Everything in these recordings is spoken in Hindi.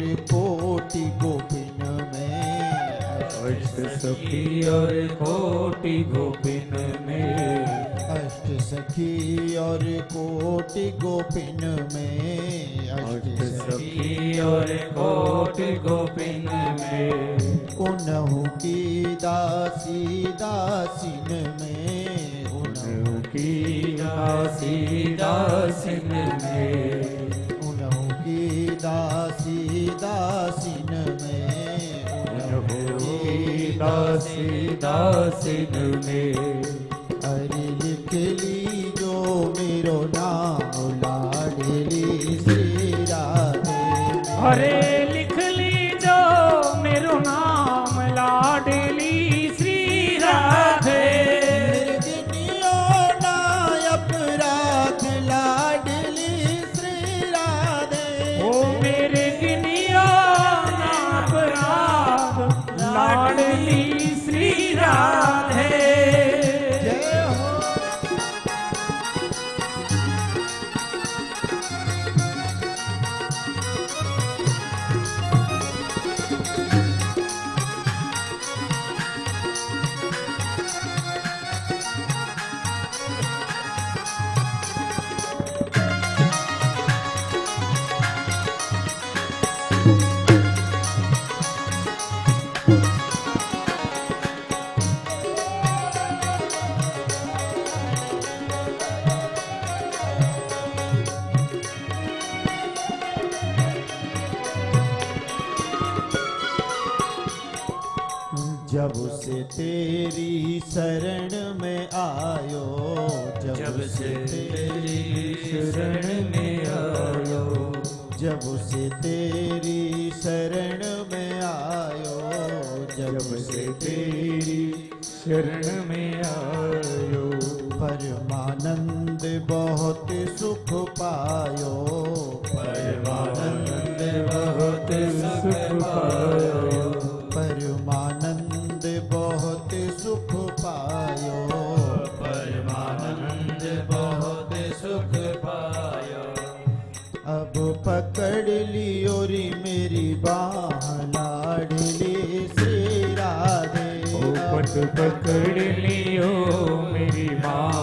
और कोटि गोपिन में, अष्ट सखी और कोटि गोपिन में, अष्ट सखी और कोटि गोपिन में, अष्ट सखी और कोटि गोपिन में, उन्हु की दासी दासिन में, उन्हु की दासी दासिन में, उन्हु की दासी दासिन में, उन्हु की दासी दासिन में। अरे लिख ली जो मेरो नाम लाडली श्री राधे, अरे लिख ली जो मेरो नाम लाडली श्री राधे, निर्गुनियो ना अपराध लाडली श्री राधे, ओ मेरे गिनिया ना अपराध लाडली श्री राधे। जय हो। जब से तेरी शरण में आयो, जब से तेरी शरण में आयो, जब से तेरी शरण में आयो, जब से तेरी शरण में आयो, परमानंद बहुत सुख पायो, परमानंद बहुत सुख पायो, परमानंद बहुत सुख पायो, परमानंद बहुत सुख पायो। अब पकड़ लियो री मेरी बाह लाडली श्री राधे, पट पकड़ लियो मेरी माँ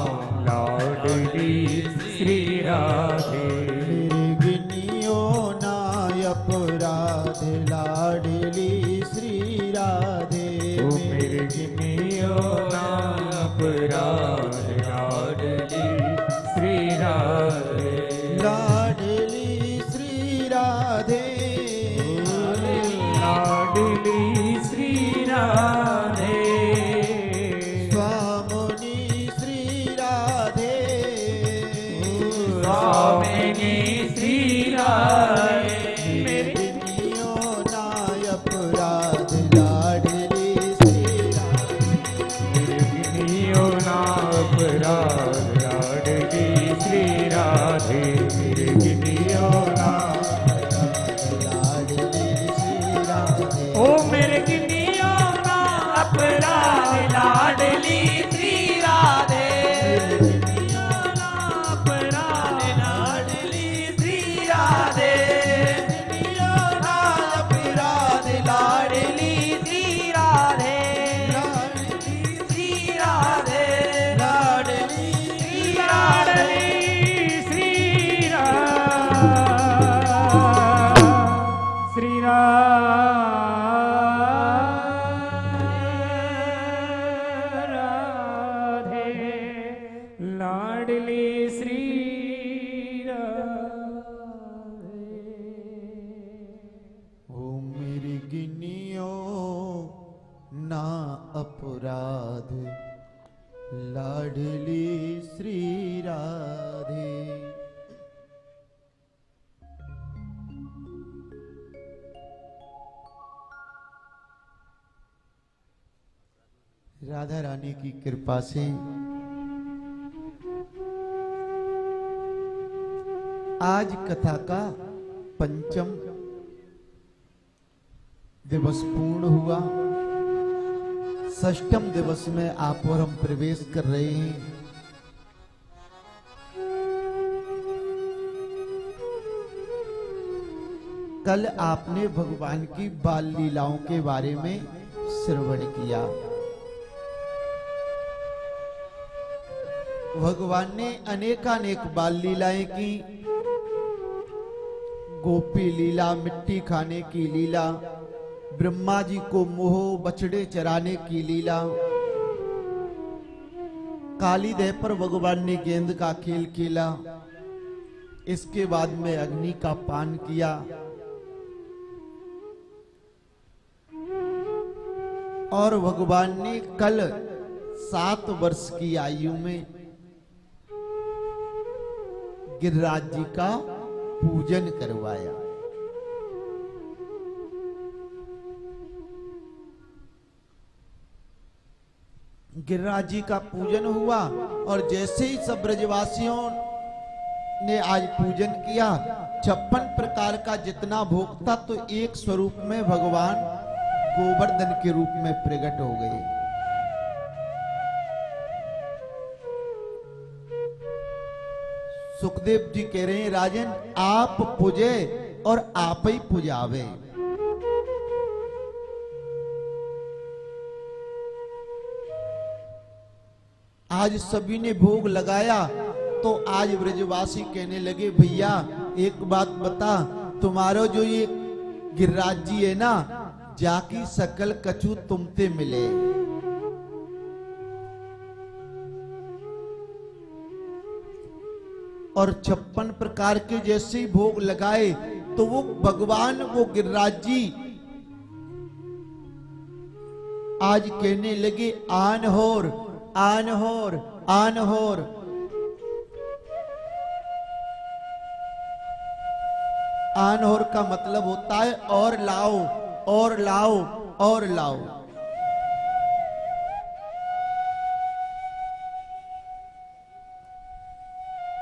लाडली श्री राधे, निर्गुनियो ना अपराध लाडली श्री राधे, ओ मेरे गिनियो ना अपराध लाडली श्री राधे, लाडली श्री राधे, लाडली श्री राधे, स्वामिनी श्री राधे, स्वामिनी श्री राधे, निर्गुनियो ना अपराध लाडली श्री राधे, निर्गुनियो ना अपराध लाडली श्री राधे, निर्गुनियो ना लाडली श्री राधे, ओ मेरे गिनियो ना अपराध लाडली श्री राधे, गिनियो ना अपराध लाडली श्री राधे, गिनियो ना अपराध लाडली श्री राधे, लाडली श्री राधे, लाडली श्री लाडली श्री राधे, लाडली श्री राधे। ओ मेरी गिनियो ना अपराध लाडली श्री राधे, राधा रानी की कृपा से आज कथा का पंचम दिवस पूर्ण हुआ। षष्ठम दिवस में आप और हम प्रवेश कर रहे हैं। कल आपने भगवान की बाल लीलाओं के बारे में श्रवण किया। भगवान ने अनेकानेक बाल लीलाएं की। गोपी लीला, मिट्टी खाने की लीला, ब्रह्मा जी को मोह बछड़े चराने की लीला, काली देह पर भगवान ने गेंद का खेल खेला। इसके बाद में अग्नि का पान किया। और भगवान ने कल 7 वर्ष की आयु में गिरिराज जी का पूजन करवाया। गिरिराज जी का पूजन हुआ और जैसे ही सब ब्रजवासियों ने आज पूजन किया, 56 प्रकार का जितना भोग था तो एक स्वरूप में भगवान गोवर्धन के रूप में प्रकट हो गए। सुखदेव जी कह रहे हैं, राजन आप पूजे और आप ही पुजावे। आज सभी ने भोग लगाया तो आज ब्रजवासी कहने लगे, भैया एक बात बता, तुम्हारो जो ये गिरिराज जी है ना, जाकी सकल कछु तुमते मिले। और 56 प्रकार के जैसे ही भोग लगाए तो वो भगवान, वो गिरिराज जी आज कहने लगे, आन होर आन होर आन होर। आन होर का मतलब होता है और लाओ और लाओ और लाओ।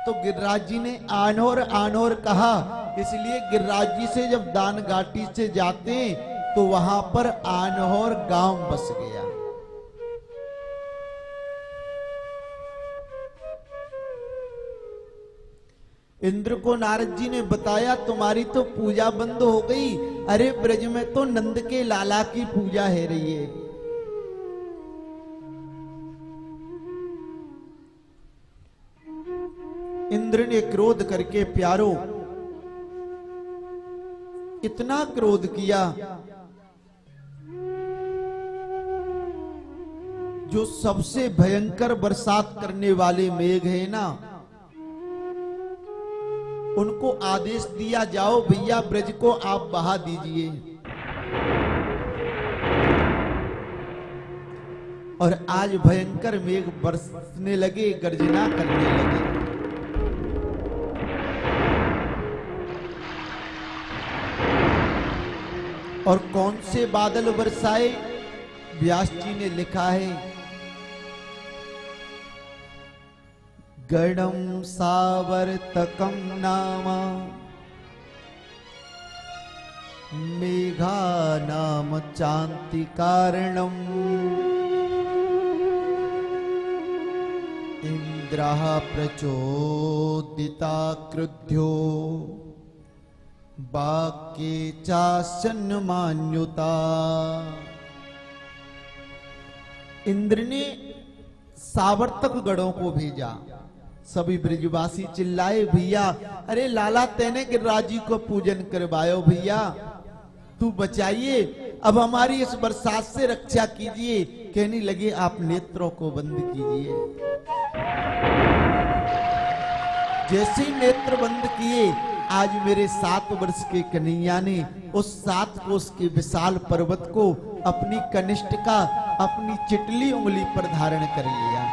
तो गिरिराज जी ने आनोर आनोर कहा, इसलिए गिरिराज जी से जब दान घाटी से जाते तो वहां पर आनहोर गांव बस गया। इंद्र को नारद जी ने बताया, तुम्हारी तो पूजा बंद हो गई। अरे ब्रज में तो नंद के लाला की पूजा है रही है। इंद्र ने क्रोध करके, प्यारो इतना क्रोध किया, जो सबसे भयंकर बरसात करने वाले मेघ है ना, उनको आदेश दिया, जाओ भैया ब्रज को आप बहा दीजिए। और आज भयंकर मेघ बरसने लगे, गर्जना करने लगे। और कौन से बादल बरसाए? व्यास जी ने लिखा है, गणम सावर्तकम नाम मेघा नाम चांति कारणम इंद्रः प्रचोदिता क्रुध्यो वाक्ये चासन्मान्युता। इंद्र ने सावर्तक गणों को भेजा। सभी ब्रजवासी चिल्लाए, भैया अरे लाला तेने गिरिराज जी को पूजन करवायो, भैया तू बचाइए, अब हमारी इस बरसात से रक्षा कीजिए। कहने लगे, आप नेत्रों को बंद कीजिए। जैसे ही नेत्र बंद किए, आज मेरे 7 वर्ष के कन्हैया ने उस 7 कोस के विशाल पर्वत को अपनी कनिष्ठिका, अपनी चिटली उंगली पर धारण कर लिया।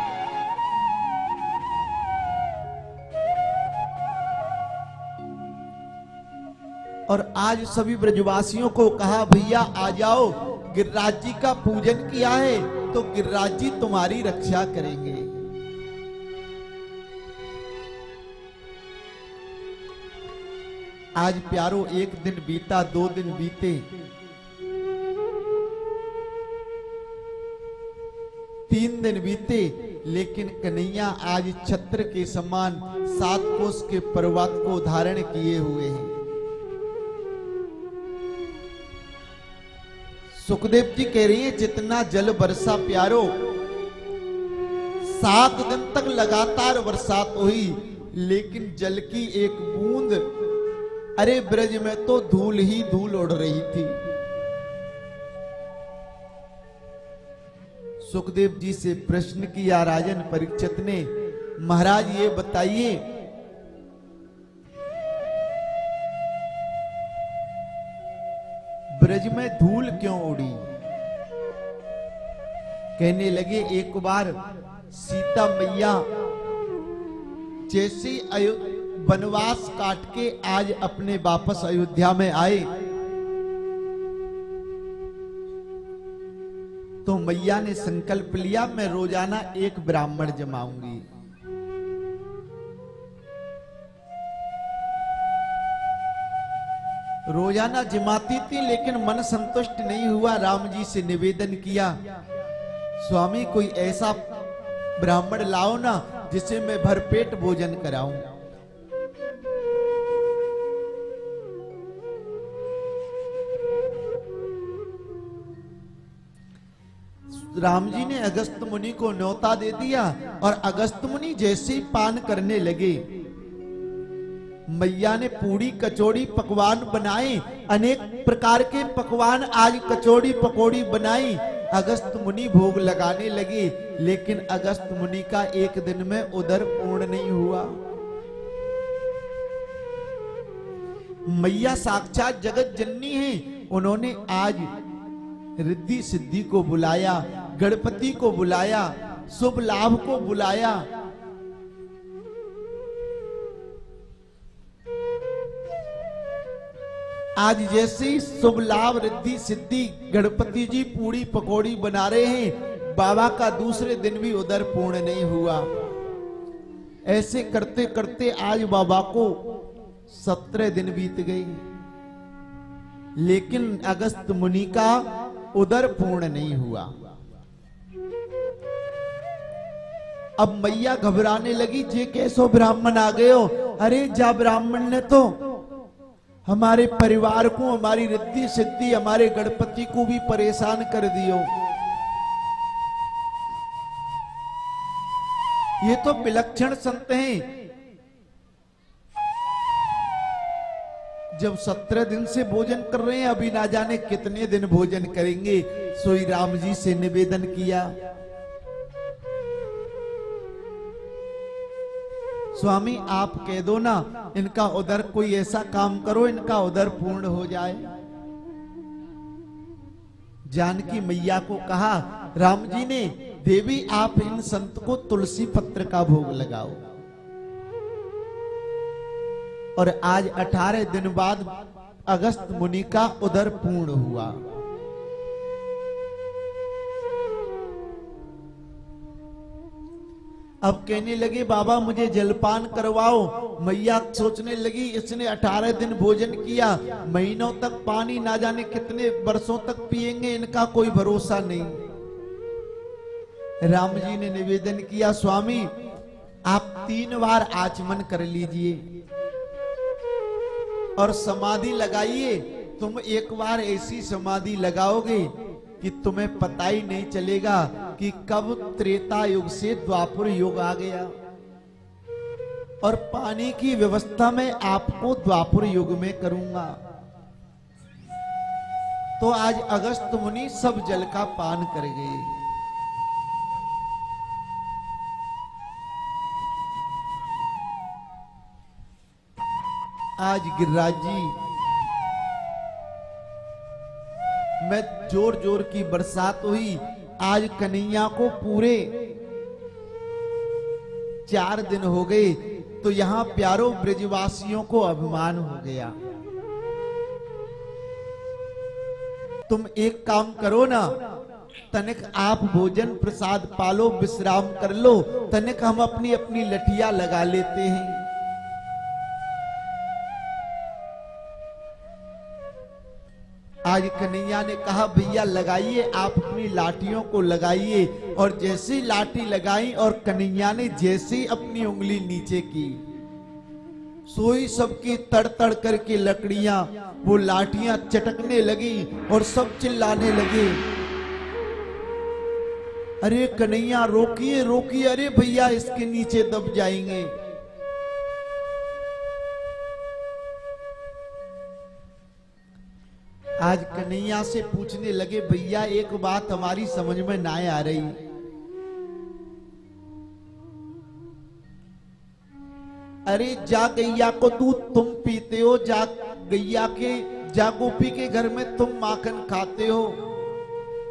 और आज सभी ब्रजवासियों को कहा, भैया आ जाओ, गिरिराज जी का पूजन किया है तो गिरिराज जी तुम्हारी रक्षा करेंगे। आज प्यारो 1 दिन बीता, 2 दिन बीते, 3 दिन बीते, लेकिन कन्हैया आज छत्र के समान 7 कोस के पर्वत को धारण किए हुए हैं। सुखदेव जी कह रही है जितना जल बरसा प्यारो, 7 दिन तक लगातार बरसात हुई, लेकिन जल की एक बूंद, अरे ब्रज में तो धूल ही धूल उड़ रही थी। सुखदेव जी से प्रश्न किया राजन परीक्षित ने, महाराज ये बताइए ब्रज में धूल क्यों उड़ी? कहने लगे एक बार सीता मैया जैसे वनवास काट के आज अपने वापस अयोध्या में आए, तो मैया ने संकल्प लिया मैं रोजाना एक ब्राह्मण जमाऊंगी। रोजाना जमाती थी, लेकिन मन संतुष्ट नहीं हुआ। राम जी से निवेदन किया, स्वामी कोई ऐसा ब्राह्मण लाओ ना जिसे मैं भरपेट भोजन कराऊं। राम जी ने अगस्त मुनि को न्योता दे दिया, और अगस्त मुनि जैसे ही पान करने लगे, मैया ने पूड़ी कचौड़ी पकवान बनाए, अनेक प्रकार के पकवान आज कचौड़ी पकौड़ी बनाई। अगस्त मुनि भोग लगाने लगे, लेकिन अगस्त मुनि का एक दिन में उदर पूर्ण नहीं हुआ। मैया साक्षात जगत जननी है, उन्होंने आज रिद्धि सिद्धि को बुलाया, गणपति को बुलाया, शुभ लाभ को बुलाया। आज जैसे ही शुभ लाभ रिद्धि सिद्धि गणपति जी पूरी पकौड़ी बना रहे हैं, बाबा का दूसरे दिन भी उदर पूर्ण नहीं हुआ। ऐसे करते करते आज बाबा को 17 दिन बीत गई, लेकिन अगस्त मुनि का उदर पूर्ण नहीं हुआ। अब मैया घबराने लगी, जे कैसो ब्राह्मण आ गए हो? अरे जा ब्राह्मण ने तो हमारे परिवार को, हमारी रिद्धि सिद्धि, हमारे गणपति को भी परेशान कर दियो। ये तो विलक्षण संत हैं। जब 17 दिन से भोजन कर रहे हैं, अभी ना जाने कितने दिन भोजन करेंगे। सोई राम जी से निवेदन किया, स्वामी आप कह दो ना, इनका उदर कोई ऐसा काम करो इनका उदर पूर्ण हो जाए। जानकी मैया को कहा, राम जी ने, देवी आप इन संत को तुलसी पत्र का भोग लगाओ। और आज 18 दिन बाद अगस्त मुनि का उदर पूर्ण हुआ। अब कहने लगे बाबा मुझे जलपान करवाओ। मैया सोचने लगी इसने 18 दिन भोजन किया, महीनों तक पानी ना जाने कितने वर्षों तक पिएंगे, इनका कोई भरोसा नहीं। राम जी ने निवेदन किया, स्वामी आप 3 बार आचमन कर लीजिए और समाधि लगाइए। तुम एक बार ऐसी समाधि लगाओगे कि तुम्हें पता ही नहीं चलेगा कि कब त्रेता युग से द्वापर युग आ गया। और पानी की व्यवस्था मैं आपको द्वापर युग में करूंगा। तो आज अगस्त मुनि सब जल का पान कर गए। आज गिरिराज जी में जोर जोर की बरसात हुई। आज कन्हैया को पूरे 4 दिन हो गए, तो यहां प्यारों ब्रजवासियों को अभिमान हो गया। तुम एक काम करो ना, तनिक आप भोजन प्रसाद पालो, विश्राम कर लो, तनिक हम अपनी अपनी लठिया लगा लेते हैं। आज कन्हैया ने कहा भैया लगाइए, आप अपनी लाठियों को लगाइए। और जैसी लाठी लगाई और कन्हैया ने जैसी अपनी उंगली नीचे की, सोई सबकी तड़ तड़ करके लकड़ियां, वो लाठियां चटकने लगी और सब चिल्लाने लगे, अरे कन्हैया रोकिए रोकिए, अरे भैया इसके नीचे दब जाएंगे। आज कन्हैया से पूछने लगे, भैया एक बात हमारी समझ में ना आ रही, अरे जा गैया को दूध तुम पीते हो, जा गैया के, जा गोपी के घर में तुम माखन खाते हो,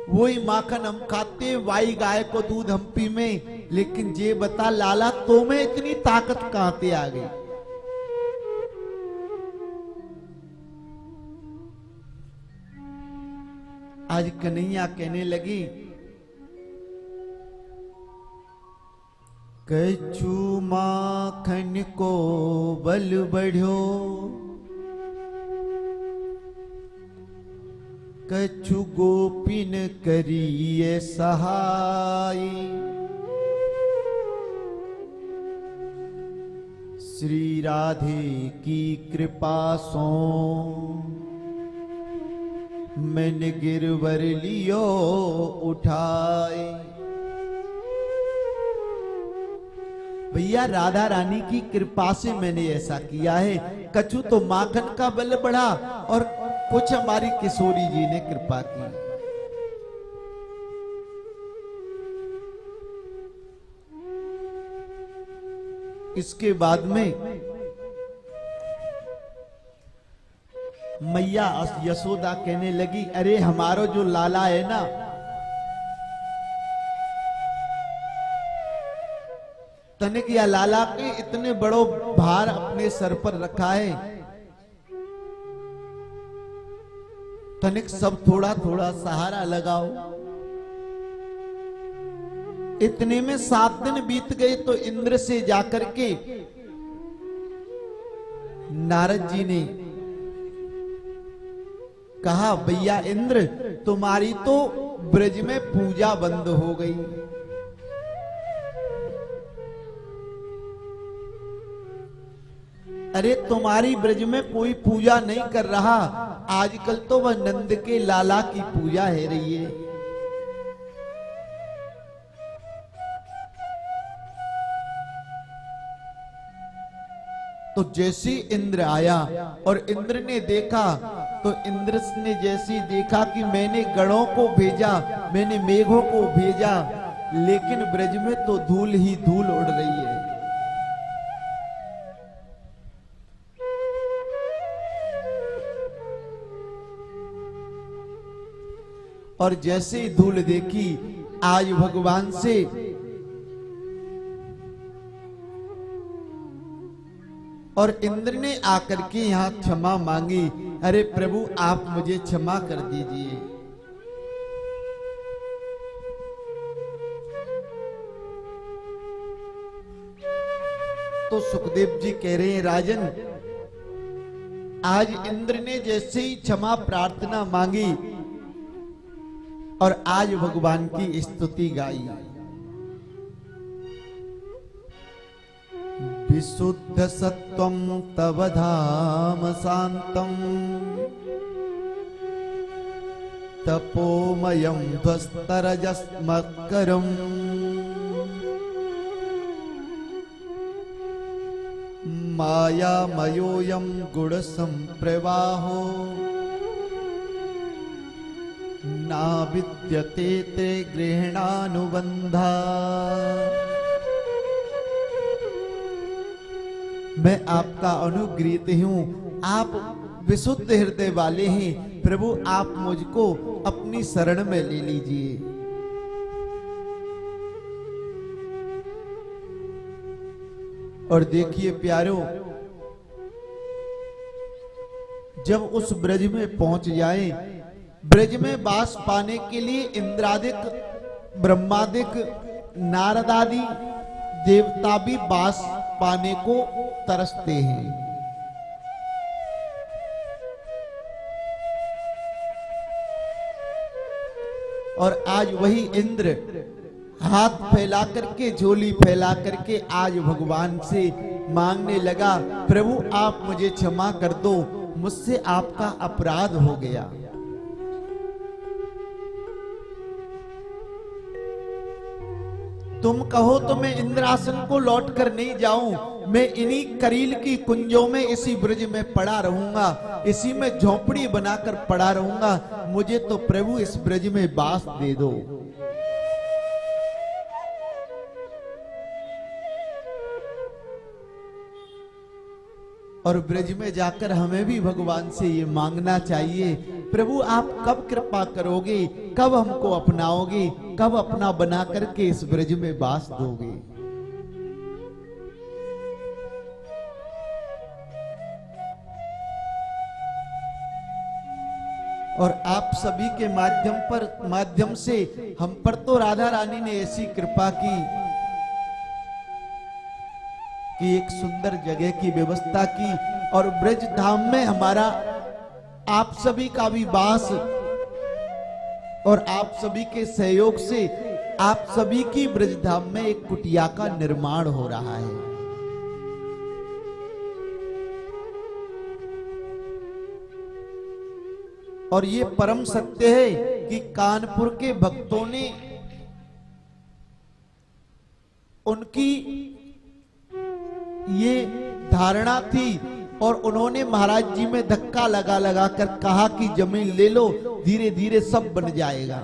वही माखन हम खाते, वाई गाय को दूध हम पी में, लेकिन ये बता लाला तो में इतनी ताकत कहां से आ गई? आज कन्हैया कहने लगी, कछु माखन को बल बढ़्यो, कछु गोपिन करिए सहाय, श्री राधे की कृपा सो मैंने गिरवर लियो उठाए। भैया राधा रानी की कृपा से मैंने ऐसा किया है, कछु तो माखन का बल बढ़ा और कुछ हमारी किशोरी जी ने कृपा की। इसके बाद में मैया यशोदा कहने लगी, अरे हमारो जो लाला है ना, तनिक या लाला के इतने बड़ो भार अपने सर पर रखा है, तनिक सब थोड़ा थोड़ा सहारा लगाओ। इतने में 7 दिन बीत गए तो इंद्र से जाकर के नारद जी ने कहा, भैया इंद्र तुम्हारी तो ब्रज में पूजा बंद हो गई, अरे तुम्हारी ब्रज में कोई पूजा नहीं कर रहा, आजकल तो वह नंद के लाला की पूजा है रही है। तो जैसे इंद्र आया और इंद्र ने देखा, तो इंद्र ने जैसे देखा कि मैंने गणों को भेजा, मैंने मेघों को भेजा, लेकिन ब्रज में तो धूल ही धूल उड़ रही है। और जैसे ही धूल देखी, आज भगवान से और इंद्र ने आकर के यहां क्षमा मांगी, अरे प्रभु आप मुझे क्षमा कर दीजिए। तो सुखदेव जी कह रहे हैं, राजन आज इंद्र ने जैसे ही क्षमा प्रार्थना मांगी और आज भगवान की स्तुति गाई। विशुद्ध सत्वं तव धाम शांतम, तपोमयं ध्वस्तरजस्मत्करम्, मायामयोऽयं गुणसंप्रवाहो, ना विद्यते ते गृह्णानुबंधा। मैं आपका अनुगृहीत हूं, आप विशुद्ध हृदय वाले हैं, प्रभु आप मुझको अपनी शरण में ले लीजिए। और देखिए प्यारो, जब उस ब्रज में पहुंच जाए, ब्रज में वास पाने के लिए इंद्रादिक, ब्रह्मादिक, नारदादि देवता भी वास पाने को तरसते हैं। और आज वही इंद्र हाथ फैला करके, झोली फैला करके आज भगवान से मांगने लगा, प्रभु आप मुझे क्षमा कर दो, मुझसे आपका अपराध हो गया। तुम कहो तो मैं इंद्रासन को लौट कर नहीं जाऊं, मैं इन्हीं करील की कुंजों में, इसी ब्रज में पड़ा रहूंगा, इसी में झोपड़ी बनाकर पड़ा रहूंगा, मुझे तो प्रभु इस ब्रज में वास दे दो। और ब्रज में जाकर हमें भी भगवान से ये मांगना चाहिए, प्रभु आप कब कृपा करोगे, कब हमको अपनाओगे, कब अपना बना करके इस ब्रज में वास दोगे। और आप सभी के माध्यम से हम पर तो राधा रानी ने ऐसी कृपा की कि एक सुंदर जगह की व्यवस्था की, और ब्रज धाम में हमारा आप सभी का भी वास, और आप सभी के सहयोग से आप सभी की ब्रज धाम में एक कुटिया का निर्माण हो रहा है। और ये परम सत्य है कि कानपुर के भक्तों ने उनकी ये धारणा थी, और उन्होंने महाराज जी में धक्का लगा लगा कर कहा कि जमीन ले लो, धीरे धीरे सब बन जाएगा।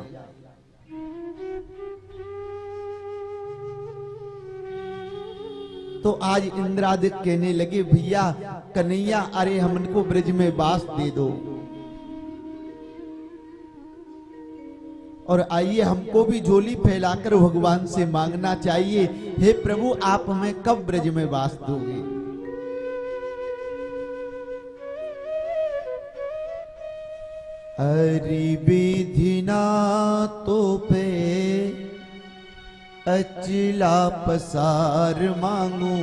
तो आज इंद्रादित्य कहने लगे, भैया कन्हैया, अरे हमको ब्रज में वास दे दो। और आइए हमको भी झोली फैलाकर भगवान से मांगना चाहिए, हे प्रभु आप हमें कब ब्रज में वास दोगे। हरि विधिना तो पे अचला पसार मांगू,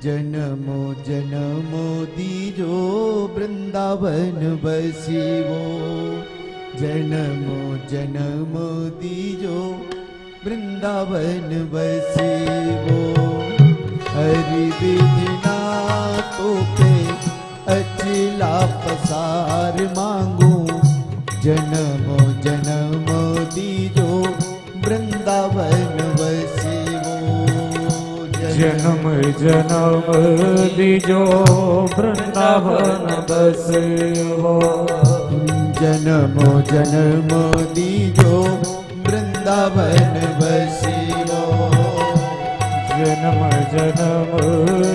जन्मो जन्मो दीजो वृंदावन बसीवो, जन्मो जन्मो दीजो वृंदावन बसीवो। हरि विधिना तो पे अचला पसार मांगू, जन्मो जन्मो दीजो वृंदावन बसीवो। जन्म जन्म दीजो वृंदावन बसीवो, जन्मो जन्मो दीजो वृंदावन बसीवो। जन्म जन्म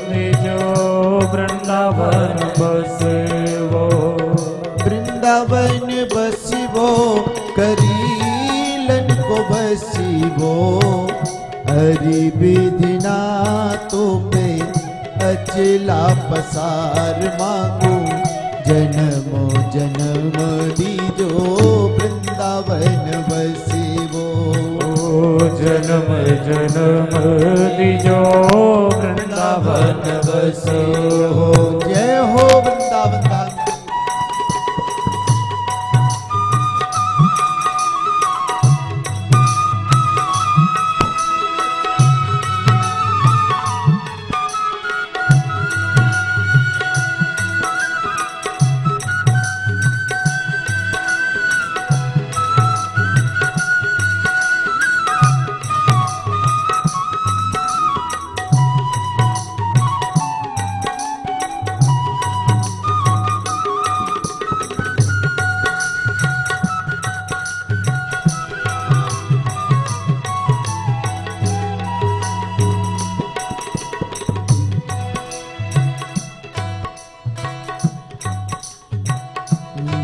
दीजो वृंदावन बसीवो। वृंदावन बसीवो करीलन को बसीवो। हरि विधिना तो पे अचला पसार मांगू, जन्मो जन्म दीजो वृंदावन बसीवो। जन्म जन्म दीजो वृंदावन बसीवो। जय हो वृंदावन धाम।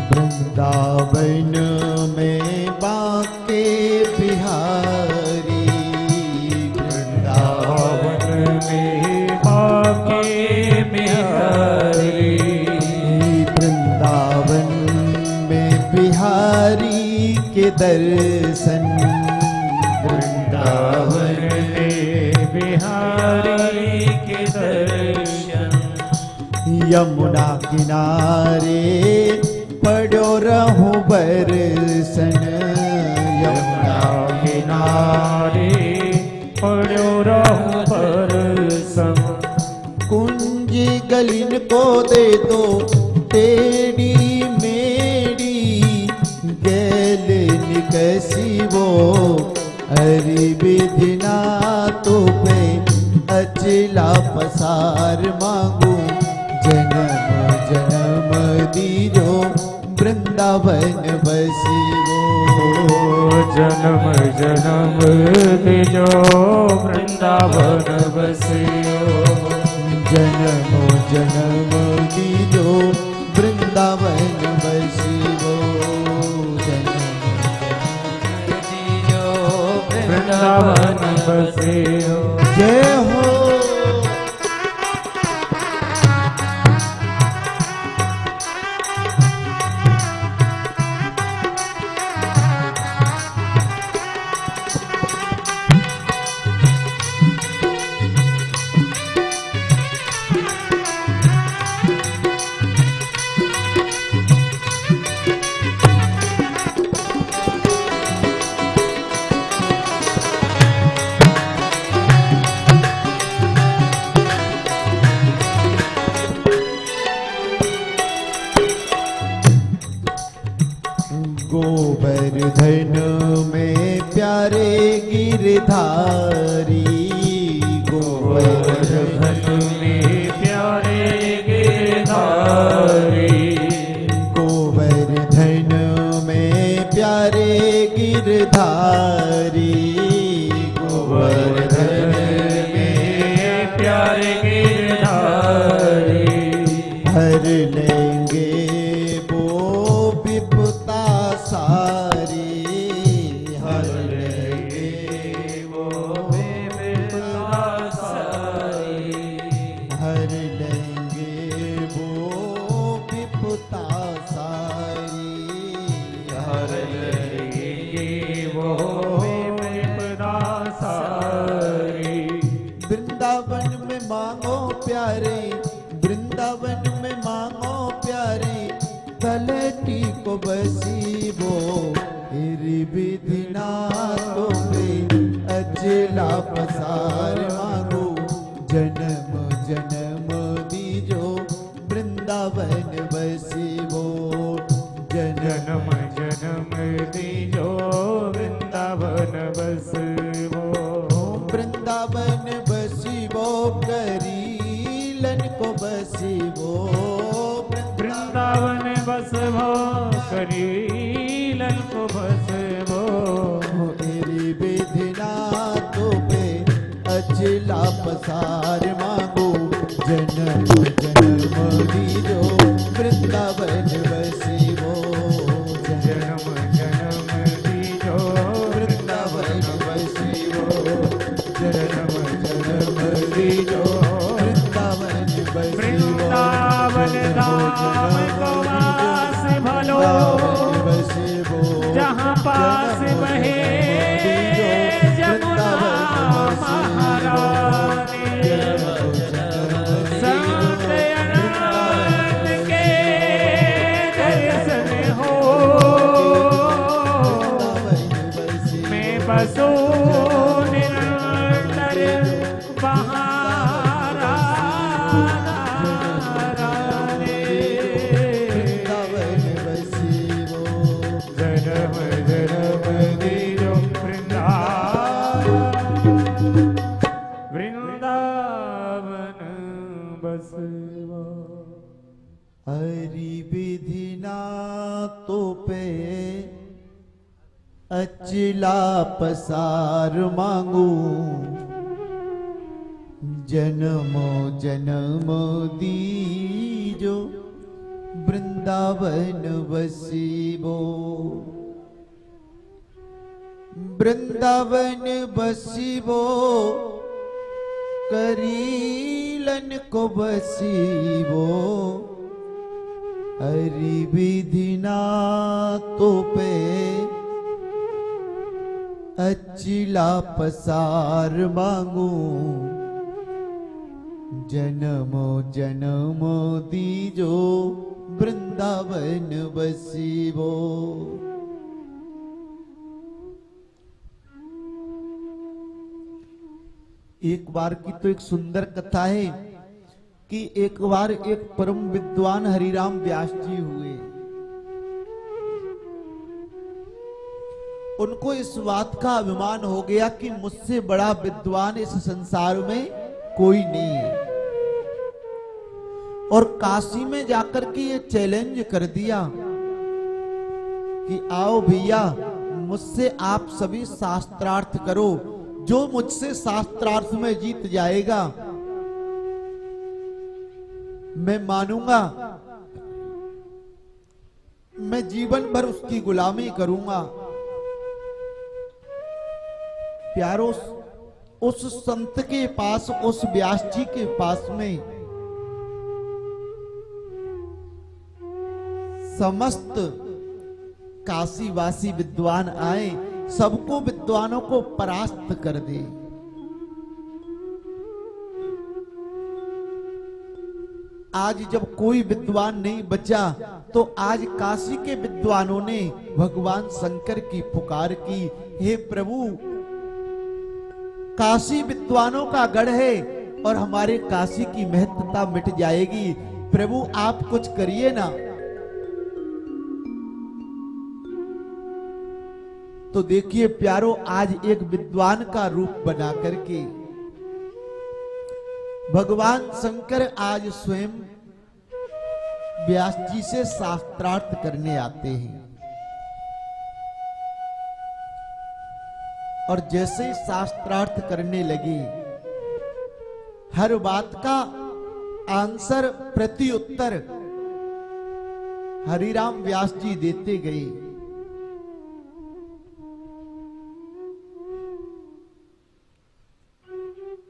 वृंदावन में बांके बिहारी, वृंदावन में बांके बिहारी। वृंदावन में बिहारी के दर्शन, वृंदावन में बिहारी के दर्शन। यमुना किनारे पड़ो रहूं बरसन, यमुना बिहारी पड़ो रहूं पर सम कुंजी गलिन को दे दो टेढ़ी मेरी गैल निकसी वो हरि विधिना तो पे अचला पसार मांगू जन्म जन्म दीजो वृंदावन बसी वो जन्म जन्म दिजो वृंदावन बसियो जन्म जन्म दीजो वृंदावन बसी वो वृंदावन बसियो जय हो गोवर्धन में प्यारे गिरधारी गोवर्धन में प्यारे गिरधारी गोवर्धन में प्यारे गिरधारी गोवर्धन में प्यारे गिरधारी हर लेंगे वो विपदा सारी हर लेंगे वो विपदा सारी हर लेंगे वो विपदा सारी हर लेंगे वो विपदा सारी वृंदावन में मांगो प्यारे वृंदावन में मांगो प्यारे तलटी को बसी वो हिरी विधिना तो में अचला पसार मांगो जन्म जन्म दीजो वृंदावन बसी वो जन्म जन्म दीजो वृंदावन बसवो वृंदावन बसी वो करीलन को बसी वो वृंदावन बसवो करीलन को बसवो तेरी विधिना तो पे अचला पसार मांगो जन्म जन्म दीजो वृंदावन बसी वो जन्म जन्म दीजो वृंदावन बसी वो जन्म जन्म दीजो वृंदावन बसी वृंदावन धाम को वास भलो बसी वो जहाँ पास बहे जमुना महारानी संत अनंत के दर्शन हो मैं बसो निरंतर बहारा जन्म जन्म दीजो वृंदावन बसवा हरि विधिना तो पे अचला पसार मांगू जन्मो जन्म दीजो वृंदावन बसीबो वृंदावन बसीबो करीलन को बसीबो हरि विधिना तो पे अचिला पसार मांगू जन्मो जन्मो दीजो वृंदावन बसीबो एक बार की तो एक सुंदर कथा है कि एक बार एक परम विद्वान हरिराम व्यास जी हुए। उनको इस बात का अभिमान हो गया कि मुझसे बड़ा विद्वान इस संसार में कोई नहीं है, और काशी में जाकर के ये चैलेंज कर दिया कि आओ भैया, मुझसे आप सभी शास्त्रार्थ करो, जो मुझसे शास्त्रार्थ में जीत जाएगा मैं मानूंगा, मैं जीवन भर उसकी गुलामी करूंगा। प्यारो, उस संत के पास, उस व्यास जी के पास में समस्त काशीवासी विद्वान आए, सबको विद्वानों को परास्त कर दे। आज जब कोई विद्वान नहीं बचा तो आज काशी के विद्वानों ने भगवान शंकर की पुकार की, हे प्रभु, काशी विद्वानों का गढ़ है और हमारे काशी की महत्ता मिट जाएगी, प्रभु आप कुछ करिए ना। तो देखिए प्यारो, आज एक विद्वान का रूप बना करके भगवान शंकर आज स्वयं व्यास जी से शास्त्रार्थ करने आते हैं, और जैसे ही शास्त्रार्थ करने लगे, हर बात का आंसर, प्रति उत्तर हरिराम व्यास जी देते गए।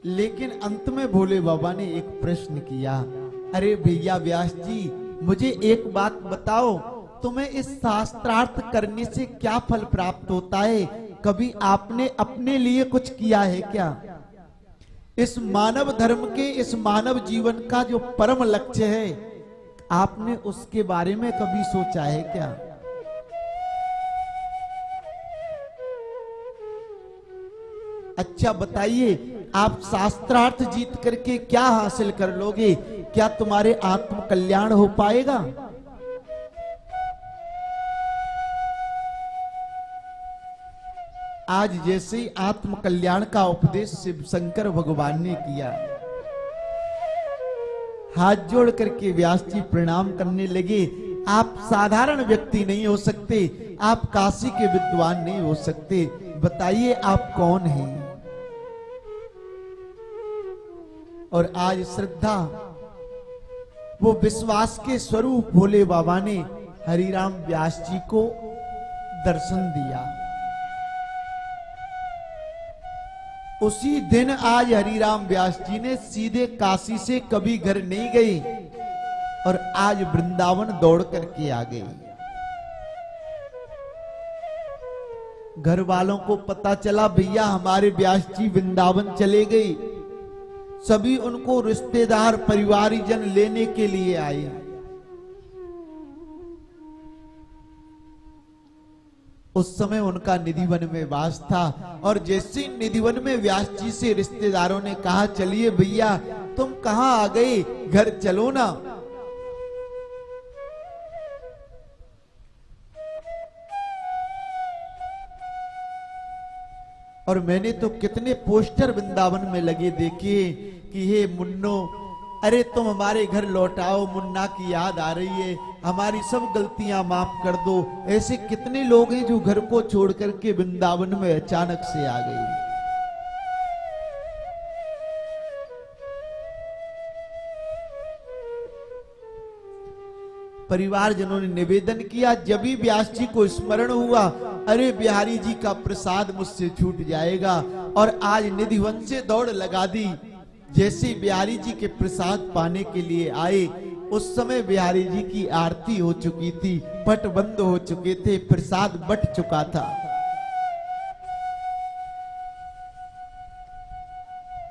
लेकिन अंत में भोले बाबा ने एक प्रश्न किया, अरे भैया व्यास जी, मुझे एक बात बताओ, तुम्हें इस शास्त्रार्थ करने से क्या फल प्राप्त होता है? कभी आपने अपने लिए कुछ किया है क्या? इस मानव धर्म के, इस मानव जीवन का जो परम लक्ष्य है, आपने उसके बारे में कभी सोचा है क्या? अच्छा बताइए, आप शास्त्रार्थ जीत करके क्या हासिल कर लोगे? क्या तुम्हारे आत्म कल्याण हो पाएगा? आज जैसे ही आत्म कल्याण का उपदेश शिव शंकर भगवान ने किया, हाथ जोड़ करके व्यास जी प्रणाम करने लगे। आप साधारण व्यक्ति नहीं हो सकते, आप काशी के विद्वान नहीं हो सकते, बताइए आप कौन हैं? और आज श्रद्धा, वो विश्वास के स्वरूप भोले बाबा ने हरिराम व्यास जी को दर्शन दिया। उसी दिन आज हरिराम व्यास जी ने सीधे काशी से कभी घर नहीं गए और आज वृंदावन दौड़ करके आ गए। घर वालों को पता चला भैया हमारे व्यास जी वृंदावन चले गए, सभी उनको रिश्तेदार परिवारजन लेने के लिए आए। उस समय उनका निधिवन में वास था, और जैसे निधिवन में व्यास जी से रिश्तेदारों ने कहा, चलिए भैया तुम कहां आ गए, घर चलो ना। और मैंने तो कितने पोस्टर वृंदावन में लगे देखे कि हे मुन्नो, अरे तुम हमारे घर लौट आओ, मुन्ना की याद आ रही है, हमारी सब गलतियां माफ कर दो। ऐसे कितने लोग हैं जो घर को छोड़ करके वृंदावन में अचानक से आ गए। परिवारजनों ने निवेदन किया, जब भी व्यास जी को स्मरण हुआ, अरे बिहारी जी का प्रसाद मुझसे छूट जाएगा, और आज निधिवन से दौड़ लगा दी। जैसे बिहारी जी के प्रसाद पाने के लिए आए, उस समय बिहारी जी की आरती हो चुकी थी, पट बंद हो चुके थे, प्रसाद बट चुका था।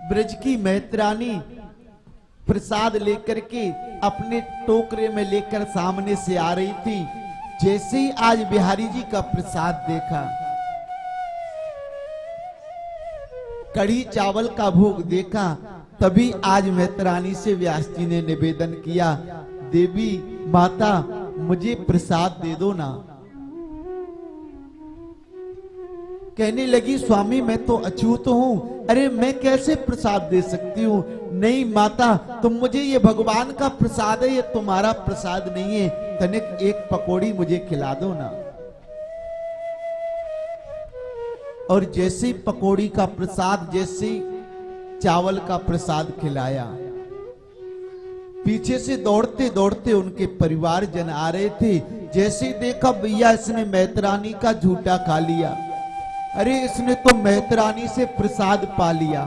ब्रज की मैत्रानी प्रसाद लेकर के अपने टोकरे में लेकर सामने से आ रही थी। जैसे ही आज बिहारी जी का प्रसाद देखा, कढ़ी चावल का भोग देखा, तभी आज मैत्रानी से व्यास जी ने निवेदन किया, देवी माता मुझे प्रसाद दे दो ना। कहने लगी, स्वामी मैं तो अछूत हूं, अरे मैं कैसे प्रसाद दे सकती हूँ। नहीं माता, तुम मुझे, ये भगवान का प्रसाद है, ये तुम्हारा प्रसाद नहीं है, तनिक एक पकौड़ी मुझे खिला दो ना। और जैसे पकौड़ी का प्रसाद, जैसे चावल का प्रसाद खिलाया, पीछे से दौड़ते दौड़ते उनके परिवारजन आ रहे थे। जैसे देखा, भैया इसने मैत्रानी का झूठा खा लिया, अरे इसने तो मैत्रानी से प्रसाद पा लिया।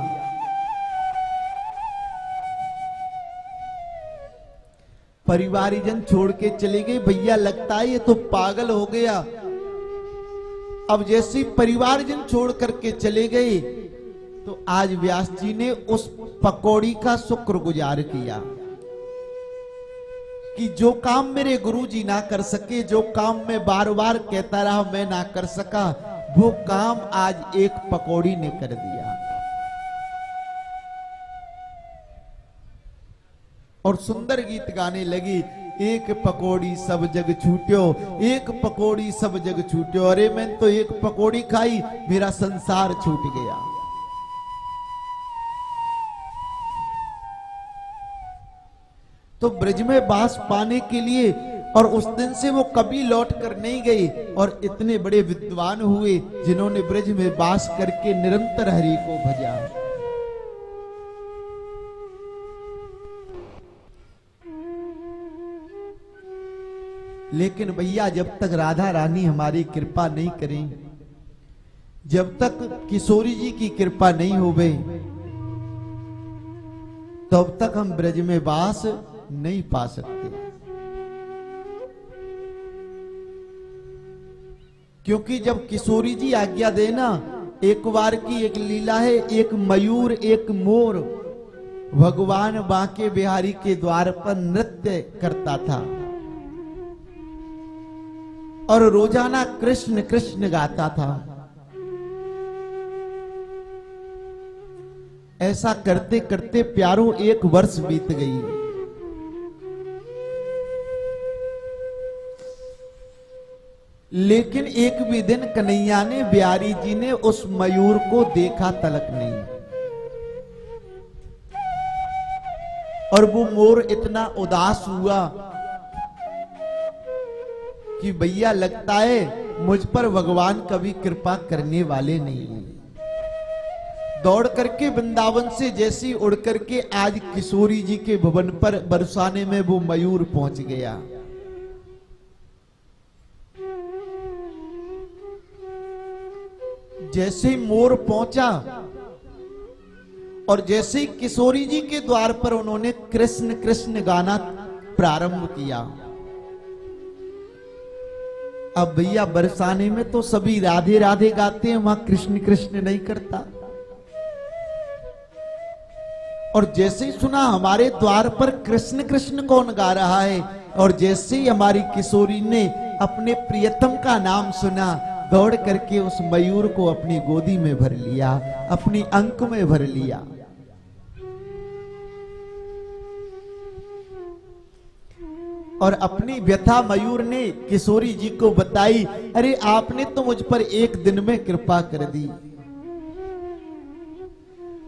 परिवारजन छोड़ के चले गए, भैया लगता है ये तो पागल हो गया। अब जैसे परिवारजन छोड़ करके चले गए, तो आज व्यास जी ने उस पकौड़ी का शुक्रगुजार किया कि जो काम मेरे गुरुजी ना कर सके, जो काम मैं बार बार कहता रहा मैं ना कर सका, वो काम आज एक पकौड़ी ने कर दिया। और सुंदर गीत गाने लगी, एक पकौड़ी सब जग छूट्यो, एक पकौड़ी सब जग छूट्यो, अरे मैं तो एक पकौड़ी खाई, मेरा संसार छूट गया। तो ब्रज में वास पाने के लिए, और उस दिन से वो कभी लौट कर नहीं गई, और इतने बड़े विद्वान हुए जिन्होंने ब्रज में वास करके निरंतर हरि को भजा। लेकिन भैया जब तक राधा रानी हमारी कृपा नहीं करें, जब तक किशोरी जी की कृपा नहीं होवे, तब तक हम ब्रज में वास नहीं पा सकते। क्योंकि जब किशोरी जी आज्ञा देना, एक बार की एक लीला है, एक मयूर एक मोर भगवान बांके बिहारी के द्वार पर नृत्य करता था, और रोजाना कृष्ण कृष्ण गाता था। ऐसा करते करते प्यारों 1 वर्ष बीत गई। लेकिन एक भी दिन कन्हैया ने, बिहारी जी ने उस मयूर को देखा तलक नहीं। और वो मोर इतना उदास हुआ कि भैया लगता है मुझ पर भगवान कभी कृपा करने वाले नहीं हैं। दौड़ करके वृंदावन से जैसी उड़ करके आज किशोरी जी के भवन पर बरसाने में वो मयूर पहुंच गया। जैसे मोर पहुंचा, और जैसे किशोरी जी के द्वार पर उन्होंने कृष्ण कृष्ण गाना प्रारंभ किया। अब भैया बरसाने में तो सभी राधे राधे गाते हैं, वहां कृष्ण कृष्ण नहीं करता। और जैसे ही सुना हमारे द्वार पर कृष्ण कृष्ण कौन गा रहा है, और जैसे ही हमारी किशोरी ने अपने प्रियतम का नाम सुना, दौड़ करके उस मयूर को अपनी गोदी में भर लिया, अपनी अंक में भर लिया। और अपनी व्यथा मयूर ने किशोरी जी को बताई, अरे आपने तो मुझ पर एक दिन में कृपा कर दी।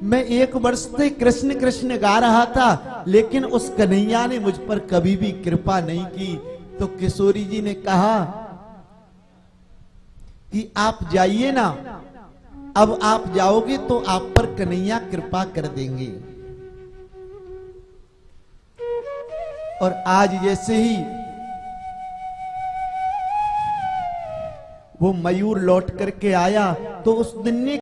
मैं 1 वर्ष से कृष्ण कृष्ण गा रहा था, लेकिन उस कन्हैया ने मुझ पर कभी भी कृपा नहीं की। तो किशोरी जी ने कहा कि आप जाइए ना, अब आप जाओगे तो आप पर कन्हैया कृपा कर देंगे। और आज जैसे ही वो मयूर लौट करके आया, तो उस दिन ने